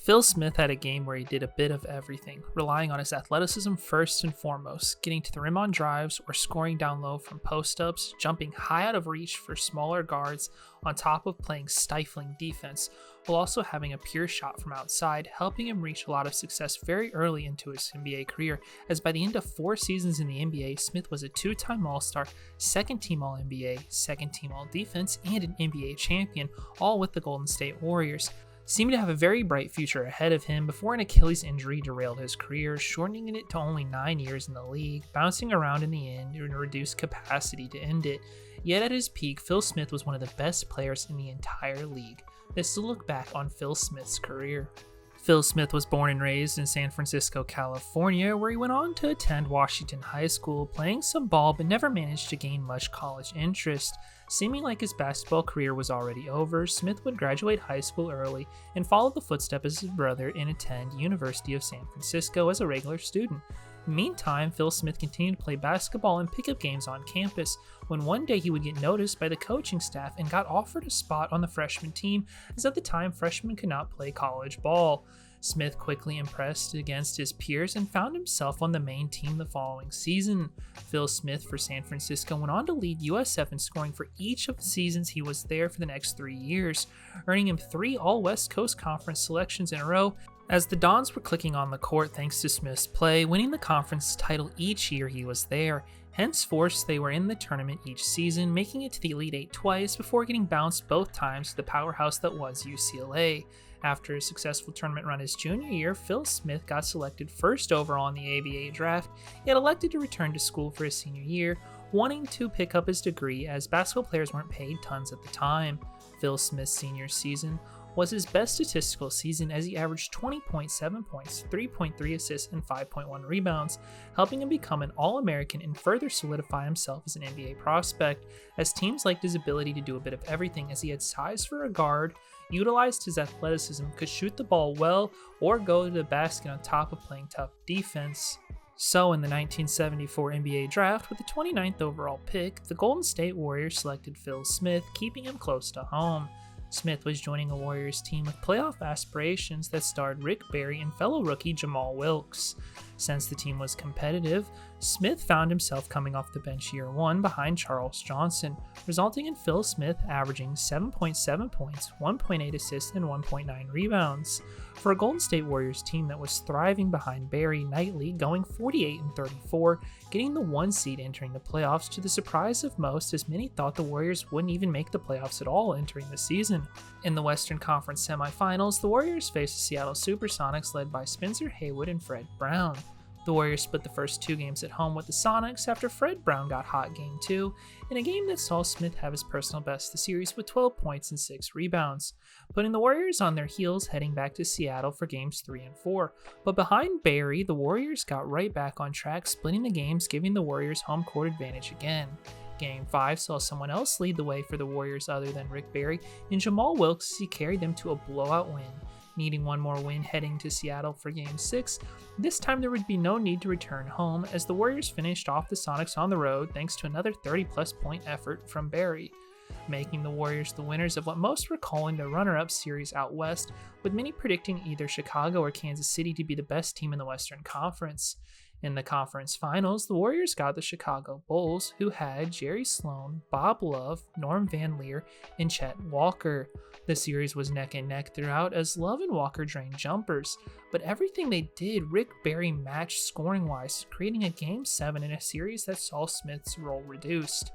Phil Smith had a game where he did a bit of everything, relying on his athleticism first and foremost, getting to the rim on drives or scoring down low from post-ups, jumping high out of reach for smaller guards, on top of playing stifling defense, while also having a pure shot from outside, helping him reach a lot of success very early into his NBA career, as by the end of 4 seasons in the NBA, Smith was a 2-time All-Star, 2nd-team All-NBA, 2nd-team All-Defense, and an NBA champion, all with the Golden State Warriors. Seemed to have a very bright future ahead of him before an Achilles injury derailed his career, shortening it to only 9 years in the league, bouncing around in the end in a reduced capacity to end it. Yet at his peak, Phil Smith was one of the best players in the entire league. Let's look back on Phil Smith's career. Phil Smith was born and raised in San Francisco, California, where he went on to attend Washington High School, playing some ball but never managed to gain much college interest. Seeming like his basketball career was already over, Smith would graduate high school early and follow the footsteps of his brother and attend University of San Francisco as a regular student. Meantime, Phil Smith continued to play basketball and pickup games on campus, when one day he would get noticed by the coaching staff and got offered a spot on the freshman team, as at the time freshmen could not play college ball. Smith quickly impressed against his peers and found himself on the main team the following season. Phil Smith for San Francisco went on to lead USF in scoring for each of the seasons he was there for the next 3 years, earning him 3 All-West Coast Conference selections in a row, as the Dons were clicking on the court thanks to Smith's play, winning the conference title each year he was there. Henceforth, they were in the tournament each season, making it to the Elite Eight twice before getting bounced both times to the powerhouse that was UCLA. After a successful tournament run his junior year, Phil Smith got selected first overall in the ABA draft, yet elected to return to school for his senior year, wanting to pick up his degree as basketball players weren't paid tons at the time. Phil Smith's senior season was his best statistical season as he averaged 20.7 points, 3.3 assists, and 5.1 rebounds, helping him become an All-American and further solidify himself as an NBA prospect, as teams liked his ability to do a bit of everything as he had size for a guard, utilized his athleticism, could shoot the ball well, or go to the basket on top of playing tough defense. So in the 1974 NBA draft, with the 29th overall pick, the Golden State Warriors selected Phil Smith, keeping him close to home. Smith was joining a Warriors team with playoff aspirations that starred Rick Barry and fellow rookie Jamal Wilkes. Since the team was competitive, Smith found himself coming off the bench year 1 behind Charles Johnson, resulting in Phil Smith averaging 7.7 points, 1.8 assists, and 1.9 rebounds. For a Golden State Warriors team that was thriving behind Barry nightly, going 48-34, getting the 1 seed entering the playoffs to the surprise of most, as many thought the Warriors wouldn't even make the playoffs at all entering the season. In the Western Conference semifinals, the Warriors faced the Seattle Supersonics led by Spencer Haywood and Fred Brown. The Warriors split the first 2 games at home with the Sonics after Fred Brown got hot game 2, in a game that saw Smith have his personal best of the series with 12 points and 6 rebounds, putting the Warriors on their heels heading back to Seattle for games 3 and 4. But behind Barry, the Warriors got right back on track, splitting the games, giving the Warriors home court advantage again. Game 5 saw someone else lead the way for the Warriors other than Rick Barry, and Jamal Wilkes as he carried them to a blowout win. Needing one more win heading to Seattle for Game 6, this time there would be no need to return home as the Warriors finished off the Sonics on the road thanks to another 30-plus point effort from Barry, making the Warriors the winners of what most were calling the runner-up series out west, with many predicting either Chicago or Kansas City to be the best team in the Western Conference. In the conference finals, the Warriors got the Chicago Bulls, who had Jerry Sloan, Bob Love, Norm Van Leer, and Chet Walker. The series was neck and neck throughout as Love and Walker drained jumpers, but everything they did, Rick Barry matched scoring-wise, creating a Game 7 in a series that saw Smith's role reduced.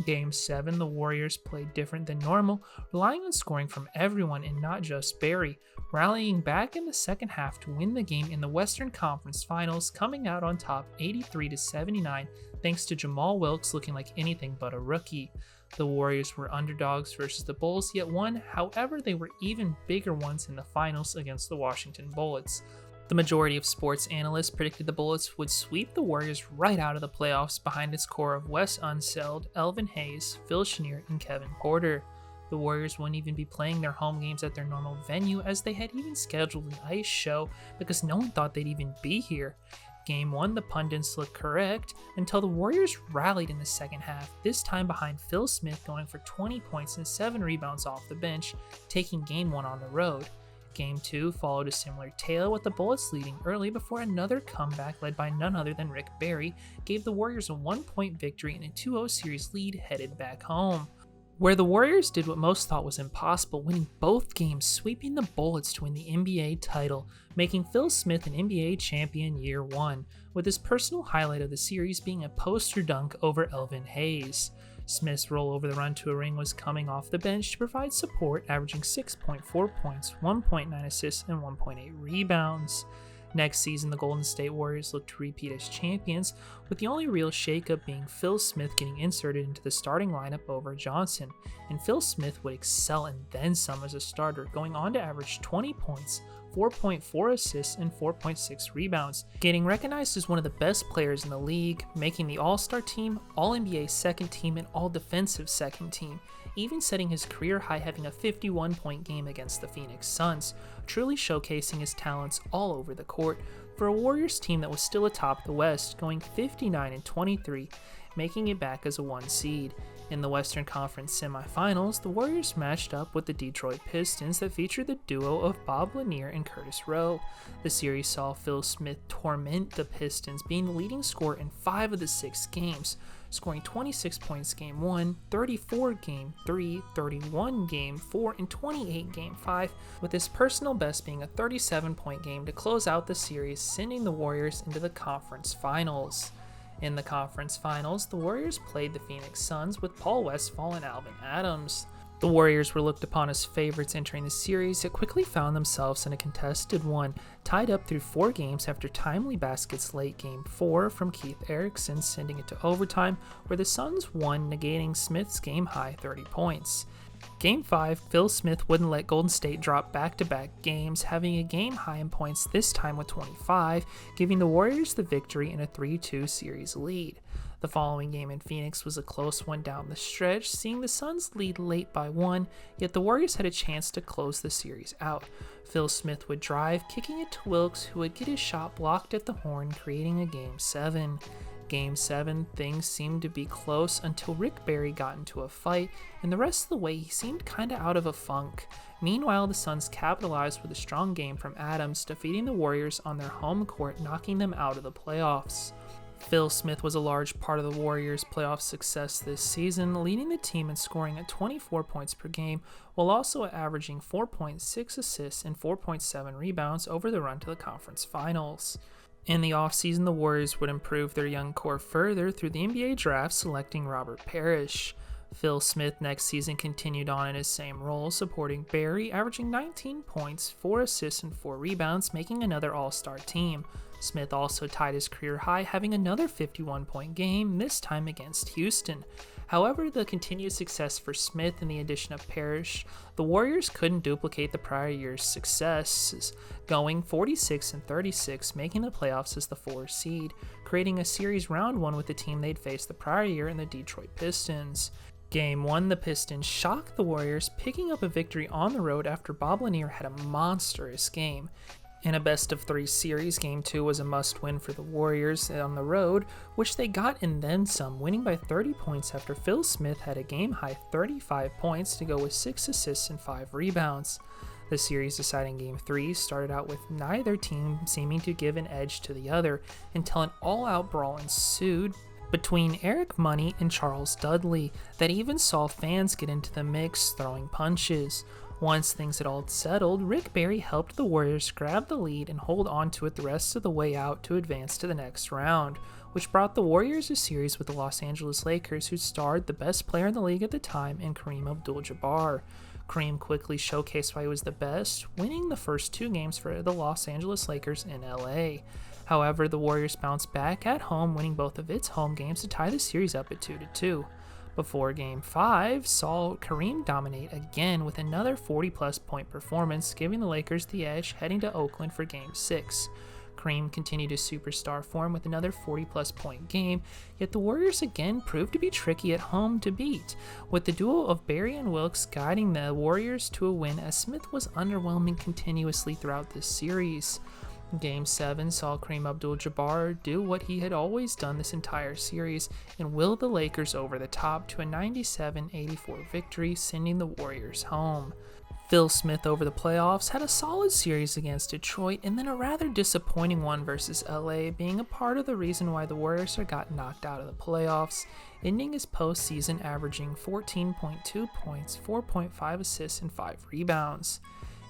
Game 7, the Warriors played different than normal, relying on scoring from everyone and not just Barry, rallying back in the second half to win the game in the Western Conference Finals, coming out on top 83-79 thanks to Jamal Wilkes looking like anything but a rookie. The Warriors were underdogs versus the Bulls, yet won, however they were even bigger ones in the finals against the Washington Bullets. The majority of sports analysts predicted the Bullets would sweep the Warriors right out of the playoffs behind its core of Wes Unseld, Elvin Hayes, Phil Chenier, and Kevin Porter. The Warriors wouldn't even be playing their home games at their normal venue as they had even scheduled an ice show because no one thought they'd even be here. Game 1, the pundits looked correct until the Warriors rallied in the second half, this time behind Phil Smith going for 20 points and 7 rebounds off the bench, taking Game 1 on the road. Game 2 followed a similar tale with the Bullets leading early before another comeback led by none other than Rick Barry gave the Warriors a 1-point victory and a 2-0 series lead headed back home, where the Warriors did what most thought was impossible, winning both games, sweeping the Bullets to win the NBA title, making Phil Smith an NBA champion year 1, with his personal highlight of the series being a poster dunk over Elvin Hayes. Smith's roll over the run to a ring was coming off the bench to provide support, averaging 6.4 points, 1.9 assists, and 1.8 rebounds. Next season, the Golden State Warriors looked to repeat as champions, with the only real shakeup being Phil Smith getting inserted into the starting lineup over Johnson, and Phil Smith would excel and then some as a starter, going on to average 20 points, 4.4 assists, and 4.6 rebounds, getting recognized as one of the best players in the league, making the All-Star team, All-NBA second team, and All-Defensive second team, even setting his career high having a 51-point game against the Phoenix Suns, truly showcasing his talents all over the court for a Warriors team that was still atop the West, going 59-23, making it back as a 1 seed. In the Western Conference semifinals, the Warriors matched up with the Detroit Pistons that featured the duo of Bob Lanier and Curtis Rowe. The series saw Phil Smith torment the Pistons, being the leading scorer in 5 of the 6 games, scoring 26 points Game 1, 34 Game 3, 31 Game 4, and 28 Game 5, with his personal best being a 37-point game to close out the series, sending the Warriors into the conference finals. In the conference finals, the Warriors played the Phoenix Suns with Paul Westphal and Alvin Adams. The Warriors were looked upon as favorites entering the series, yet quickly found themselves in a contested one, tied up through 4 games after timely baskets late Game 4 from Keith Erickson, sending it to overtime, where the Suns won, negating Smith's game-high 30 points. Game 5, Phil Smith wouldn't let Golden State drop back-to-back games, having a game high in points this time with 25, giving the Warriors the victory in a 3-2 series lead. The following game in Phoenix was a close one down the stretch, seeing the Suns lead late by 1, yet the Warriors had a chance to close the series out. Phil Smith would drive, kicking it to Wilkes, who would get his shot blocked at the horn, creating a Game 7. Game 7, things seemed to be close until Rick Barry got into a fight, and the rest of the way he seemed kinda out of a funk. Meanwhile, the Suns capitalized with a strong game from Adams, defeating the Warriors on their home court, knocking them out of the playoffs. Phil Smith was a large part of the Warriors' playoff success this season, leading the team in scoring at 24 points per game, while also averaging 4.6 assists and 4.7 rebounds over the run to the conference finals. In the offseason, the Warriors would improve their young core further through the NBA draft, selecting Robert Parrish. Phil Smith next season continued on in his same role, supporting Barry, averaging 19 points, 4 assists, and 4 rebounds, making another All-Star team. Smith also tied his career high, having another 51-point game, this time against Houston. However, the continued success for Smith and the addition of Parrish, the Warriors couldn't duplicate the prior year's successes, going 46-36, making the playoffs as the 4 seed, creating a series round 1 with the team they'd faced the prior year in the Detroit Pistons. Game 1, the Pistons shocked the Warriors, picking up a victory on the road after Bob Lanier had a monstrous game. In a best-of-3 series, Game 2 was a must-win for the Warriors on the road, which they got and then some, winning by 30 points after Phil Smith had a game-high 35 points to go with 6 assists and 5 rebounds. The series-deciding Game 3 started out with neither team seeming to give an edge to the other until an all-out brawl ensued between Eric Money and Charles Dudley that even saw fans get into the mix, throwing punches. Once things had all settled, Rick Barry helped the Warriors grab the lead and hold on to it the rest of the way out to advance to the next round, which brought the Warriors a series with the Los Angeles Lakers, who starred the best player in the league at the time in Kareem Abdul-Jabbar. Kareem quickly showcased why he was the best, winning the first 2 games for the Los Angeles Lakers in LA. However, the Warriors bounced back at home, winning both of its home games to tie the series up at 2-2. Before Game 5 saw Kareem dominate again with another 40-plus point performance, giving the Lakers the edge heading to Oakland for Game 6. Kareem continued his superstar form with another 40-plus point game, yet the Warriors again proved to be tricky at home to beat, with the duo of Barry and Wilkes guiding the Warriors to a win as Smith was underwhelming continuously throughout this series. Game 7 saw Kareem Abdul-Jabbar do what he had always done this entire series and will the Lakers over the top to a 97-84 victory, sending the Warriors home. Phil Smith over the playoffs had a solid series against Detroit and then a rather disappointing one versus LA, being a part of the reason why the Warriors got knocked out of the playoffs, ending his postseason averaging 14.2 points, 4.5 assists, and 5 rebounds.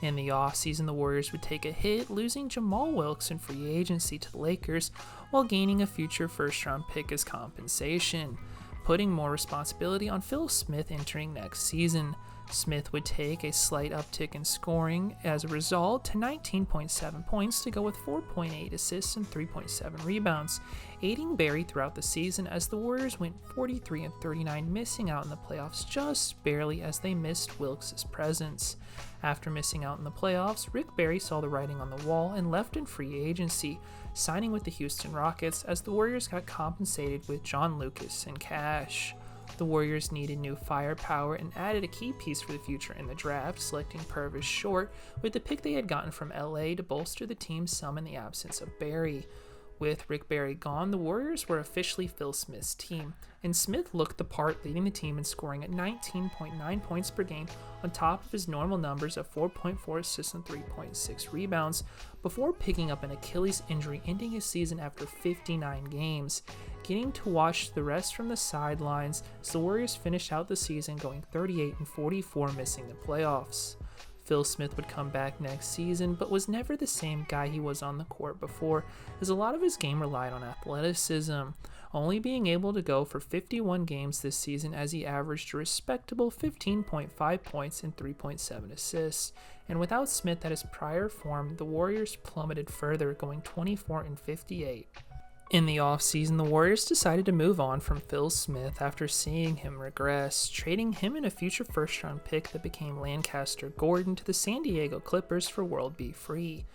In the offseason, the Warriors would take a hit, losing Jamal Wilkes in free agency to the Lakers while gaining a future first-round pick as compensation, putting more responsibility on Phil Smith entering next season. Smith would take a slight uptick in scoring as a result to 19.7 points to go with 4.8 assists and 3.7 rebounds, aiding Barry throughout the season as the Warriors went 43-39, missing out in the playoffs just barely as they missed Wilkes' presence. After missing out in the playoffs, Rick Barry saw the writing on the wall and left in free agency, signing with the Houston Rockets as the Warriors got compensated with John Lucas and cash. The Warriors needed new firepower and added a key piece for the future in the draft, selecting Purvis Short with the pick they had gotten from LA to bolster the team some in the absence of Barry. With Rick Barry gone, the Warriors were officially Phil Smith's team, and Smith looked the part, leading the team in scoring at 19.9 points per game on top of his normal numbers of 4.4 assists and 3.6 rebounds, before picking up an Achilles injury, ending his season after 59 games. Getting to watch the rest from the sidelines as the Warriors finished out the season going 38-44, missing the playoffs. Phil Smith would come back next season, but was never the same guy he was on the court before, as a lot of his game relied on athleticism, only being able to go for 51 games this season as he averaged a respectable 15.5 points and 3.7 assists. And without Smith at his prior form, the Warriors plummeted further, going 24-58. In the offseason, the Warriors decided to move on from Phil Smith after seeing him regress, trading him and a future first-round pick that became Lancaster Gordon to the San Diego Clippers for World B. Free.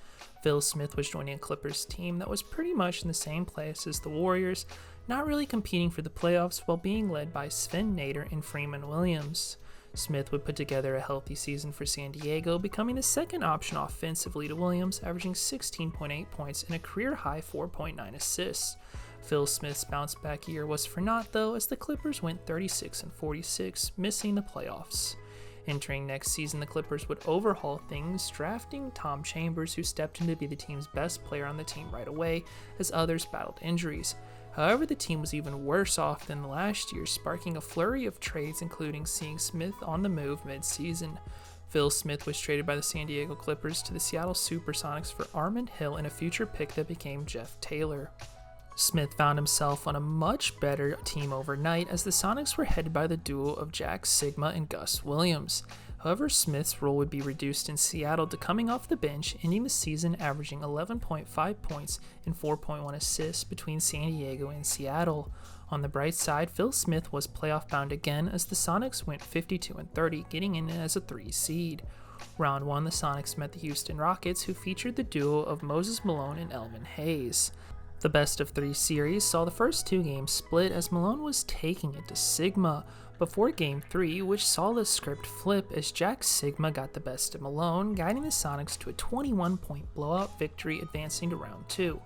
Phil Smith was joining a Clippers team that was pretty much in the same place as the Warriors, not really competing for the playoffs while being led by Sven Nader and Freeman Williams. Smith would put together a healthy season for San Diego, becoming the second option offensively to Williams, averaging 16.8 points and a career-high 4.9 assists. Phil Smith's bounce-back year was for naught, though, as the Clippers went 36-46, missing the playoffs. Entering next season, the Clippers would overhaul things, drafting Tom Chambers, who stepped in to be the team's best player on the team right away, as others battled injuries. However, the team was even worse off than last year, sparking a flurry of trades, including seeing Smith on the move mid-season. Phil Smith was traded by the San Diego Clippers to the Seattle Supersonics for Armand Hill and a future pick that became Jeff Taylor. Smith found himself on a much better team overnight, as the Sonics were headed by the duo of Jack Sigma and Gus Williams. However, Smith's role would be reduced in Seattle to coming off the bench, ending the season averaging 11.5 points and 4.1 assists between San Diego and Seattle. On the bright side, Phil Smith was playoff bound again as the Sonics went 52-30, getting in as a 3 seed. Round 1, the Sonics met the Houston Rockets, who featured the duo of Moses Malone and Elvin Hayes. The best of 3 series saw the first 2 games split as Malone was taking it to Sigma, before Game 3, which saw the script flip as Jack Sigma got the best of Malone, guiding the Sonics to a 21-point blowout victory, advancing to Round 2.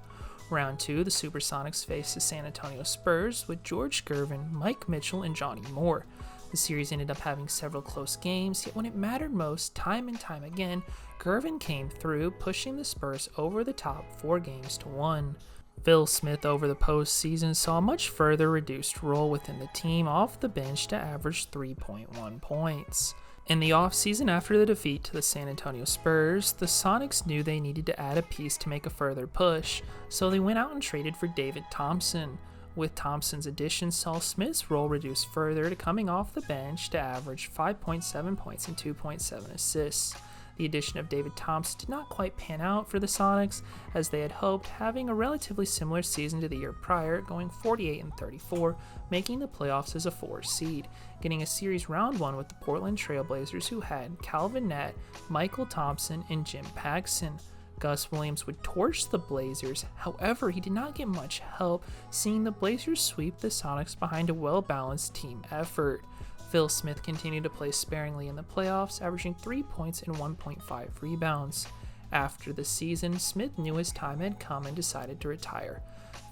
Round 2, the Supersonics faced the San Antonio Spurs with George Gervin, Mike Mitchell, and Johnny Moore. The series ended up having several close games, yet when it mattered most, time and time again, Gervin came through, pushing the Spurs over the top 4-1. Phil Smith over the postseason saw a much further reduced role within the team off the bench to average 3.1 points. In the offseason after the defeat to the San Antonio Spurs, the Sonics knew they needed to add a piece to make a further push, so they went out and traded for David Thompson. With Thompson's addition, saw Smith's role reduced further to coming off the bench to average 5.7 points and 2.7 assists. The addition of David Thompson did not quite pan out for the Sonics as they had hoped, having a relatively similar season to the year prior, going 48-34, making the playoffs as a 4 seed, getting a series round 1 with the Portland Trail Blazers, who had Calvin Nett, Michael Thompson, and Jim Paxson. Gus Williams would torch the Blazers, however he did not get much help, seeing the Blazers sweep the Sonics behind a well-balanced team effort. Phil Smith continued to play sparingly in the playoffs, averaging 3 points and 1.5 rebounds. After the season, Smith knew his time had come and decided to retire.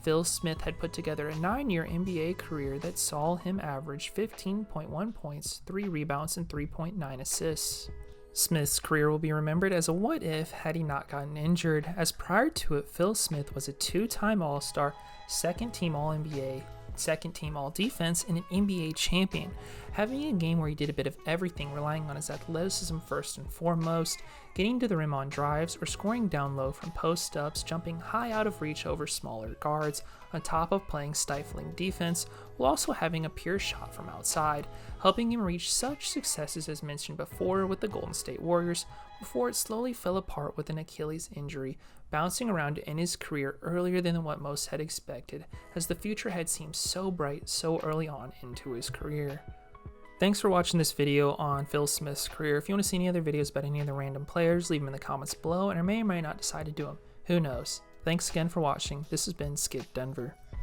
Phil Smith had put together a 9-year NBA career that saw him average 15.1 points, 3 rebounds, and 3.9 assists. Smith's career will be remembered as a what if had he not gotten injured, as prior to it, Phil Smith was a two-time All-Star, second-team All-NBA, second-team All-Defense, and an NBA champion, having a game where he did a bit of everything, relying on his athleticism first and foremost, getting to the rim on drives, or scoring down low from post-ups, jumping high out of reach over smaller guards, on top of playing stifling defense, while also having a pure shot from outside, helping him reach such successes as mentioned before with the Golden State Warriors, before it slowly fell apart with an Achilles injury, bouncing around in his career earlier than what most had expected, as the future had seemed so bright so early on into his career. Thanks for watching this video on Phil Smith's career. If you want to see any other videos about any other random players, leave them in the comments below, and I may or may not decide to do them. Who knows? Thanks again for watching. This has been Skip Denver.